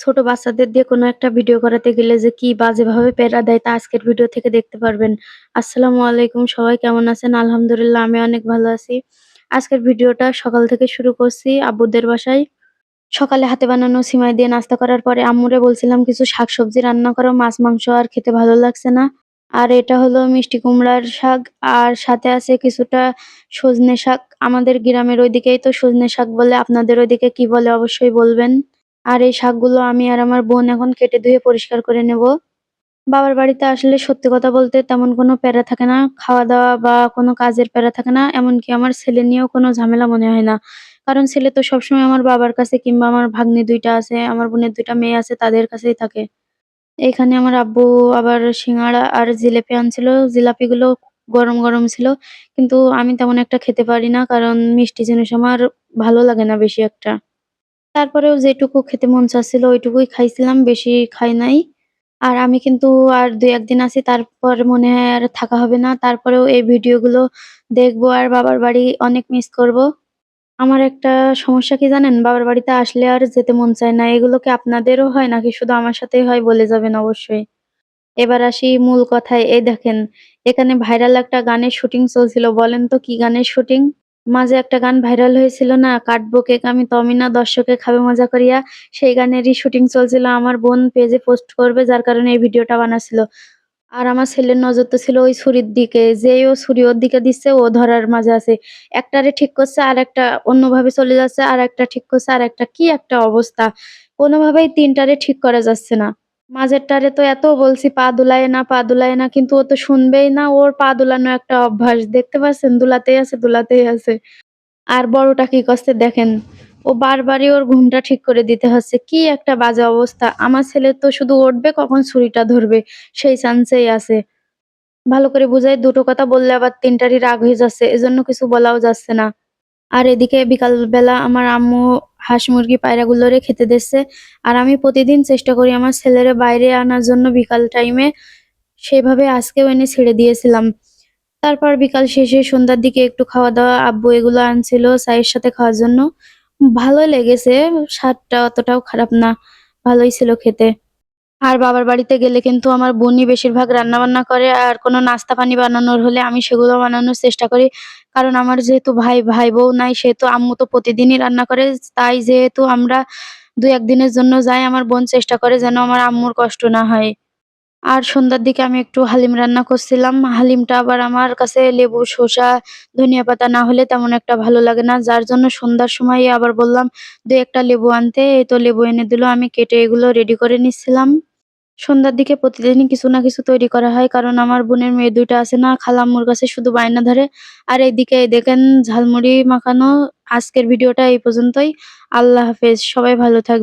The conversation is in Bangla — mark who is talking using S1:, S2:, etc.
S1: ছোট বাচ্চাদের দিয়ে কোনো একটা ভিডিও করাতে গেলে যে কি বাজেভাবে প্যারা দেয় তা আজকের ভিডিও থেকে দেখতে পারবেন। আসসালামু আলাইকুম, সবাই কেমন আছেন? আলহামদুলিল্লাহ আমি অনেক ভালো আছি। আজকের ভিডিওটা সকাল থেকে শুরু করছি আব্বুদের বাসায়। সকালে হাতে বানানো সিমাই দিয়ে নাস্তা করার পরে আম্মুরে বলছিলাম কিছু শাকসবজি রান্না করো, মাছ মাংস আর খেতে ভালো লাগছে না। আর এটা হলো মিষ্টি কুমড়ার শাক, আর সাথে আছে কিছুটা সজনে শাক। আমাদের গ্রামের ওইদিকেই তো সজনে শাক বলে, আপনাদের ওইদিকে কি বলে অবশ্যই বলবেন। আর এই শাকগুলো আমি আর আমার বোন এখন কেটে ধুয়ে পরিষ্কার করে নেব। বাবার বাড়িতে আসলে সত্যি কথা বলতে তেমন কোনো প্যারা থাকে না। খাওয়া-দাওয়া বা কোনো কাজের প্যারা থাকে না। এমনকি আমার ছেলে নিয়েও কোনো ঝামেলা মনে হয় না। কারণ ছেলে তো সবসময় আমার বাবার কাছে, কিংবা আমার ভাগ্নি ২ টা আছে, আমার বোনের ২ টা মেয়ে আছে, তাদের কাছেই থাকে। এখানে আমার আব্বু আবার সিঙ্গাড়া আর জিলাপি আনছিল। জিলাপিগুলো গরম, গরম ছিল। কিন্তু আমি তেমন একটা খেতে পারি না। কারণ মিষ্টি জিনিস আমার ভালো লাগে না বেশি একটা। তারপরেও যেটুকু খেতে মন চাচ্ছিল ওইটুকুই খাইছিলাম, বেশি খাই নাই। আর আমি কিন্তু আর ২-১ দিন আছি, তারপর মনে হয় আর থাকা হবে না। তারপরেও এই ভিডিওগুলো দেখবো আর বাবার বাড়ি অনেক মিস করব। আমার একটা সমস্যা কি জানেন? বাবার বাড়িতে আসলে আর যেতে মন চায় না। এগুলো কি আপনাদেরও হয় নাকি শুধু আমার সাথেই হয় বলে যাবেন অবশ্যই। এবার আসি মূল কথায়। এই দেখেন, এখানে ভাইরাল একটা গানের শুটিং চলছিল। বলেন তো কি গানের শুটিং? মাঝে একটা গান ভাইরাল হয়েছিল না? "কাটবো কেক আমি তমিনা দর্শকে খাবে মজা করিয়া।" সেই গানেরই শুটিং চলছিল। আমার বোন পেজে পোস্ট করবে, যার কারণে এই ভিডিওটা বানাচ্ছিল। আর আমার ছেলের নজর তো ছিল ওই ছুরির দিকে। যেই ও ছুরি ওর দিকে দিচ্ছে, ও ধরার মাঝে আছে। একটারে ঠিক করছে, আরেকটা অন্যভাবে চলে যাচ্ছে, আরেকটা ঠিক করছে, আরেকটা কি একটা অবস্থা! কোনোভাবেই ৩ টারে ঠিক করা যাচ্ছে না। মাঝেরটারে তো এত বলছি পা দুলায়ে না, পা দুলায়ে না, কিন্তু ও তো শুনবেই না। ওর পা দুলানো একটা অভ্যাস। দেখতে পাচ্ছেন? দুলাতেই আছে, দুলাতেই আছে। আর বড়টা কি করছে দেখেন। ও বারবারই ওর ঘুমটা ঠিক করে দিতে হচ্ছে। কি একটা বাজে অবস্থা! আমার ছেলে তো শুধু উঠবে কখন ছুরিটা ধরবে, সেই চান্সেই আছে। ভালো করে বুঝাই, দুটো কথা বললে আবার ৩ টারই রাগ হয়ে যাচ্ছে। এজন্য কিছু বলাও যাচ্ছে না। আর এদিকে বিকালবেলা আমার আম্মু হাঁস, মুরগি, পায়রাগুলোরে খেতে দিচ্ছে। আর আমি প্রতিদিন চেষ্টা করি আমার ছেলেরে বাইরে আনার জন্য বিকাল টাইমে। সেভাবে আজকেও এনে ছেড়ে দিয়েছিলাম। তারপর বিকাল শেষে সন্ধ্যার দিকে একটু খাওয়া-দাওয়া আব্বু এগুলো আনছিল চায়ের সাথে খাওয়ার জন্য। ভালোই লেগেছে, স্বাদটা অতটাও খারাপ না। ভালোই ছিল খেতে। আর বাবার বাড়িতে গেলে কিন্তু আমার বোনই বেশিরভাগ রান্নাবান্না করে। আর কোনো নাস্তা পানি বানানোর হলে আমি সেগুলো বানানোর চেষ্টা করি। কারণ আমার যেহেতু ভাই-বউ নাই, সেহেতু আম্মু তো প্রতিদিনই রান্না করে। তাই যেহেতু আমরা ২-১ দিনের জন্য যাই, আমার বোন চেষ্টা করে যেন আমার আম্মুর কষ্ট না হয়। আর সন্ধ্যার দিকে আমি একটু হালিম রান্না করছিলাম। হালিমটা আবার আমার কাছে লেবু, শসা, ধনিয়া পাতা না হলে তেমন একটা ভালো লাগে না। যার জন্য সন্ধ্যার সময়ই আবার বললাম ২-১ টা লেবু আনতে। এই তো লেবু এনে দিল। আমি কেটে এগুলো রেডি করে নিচ্ছিলাম। সন্ধ্যার দিকে প্রতিদিনই কিছু না কিছু তৈরি করা হয়। কারণ আমার বোনের মেয়ে ২ টা আছে না, খালাম্মুর কাছে শুধু বায়না ধরে। আর এইদিকে দেখেন ঝালমুড়ি মাখানো। আজকের ভিডিওটা এই পর্যন্তই। আল্লাহ হাফেজ। সবাই ভালো থাকবেন।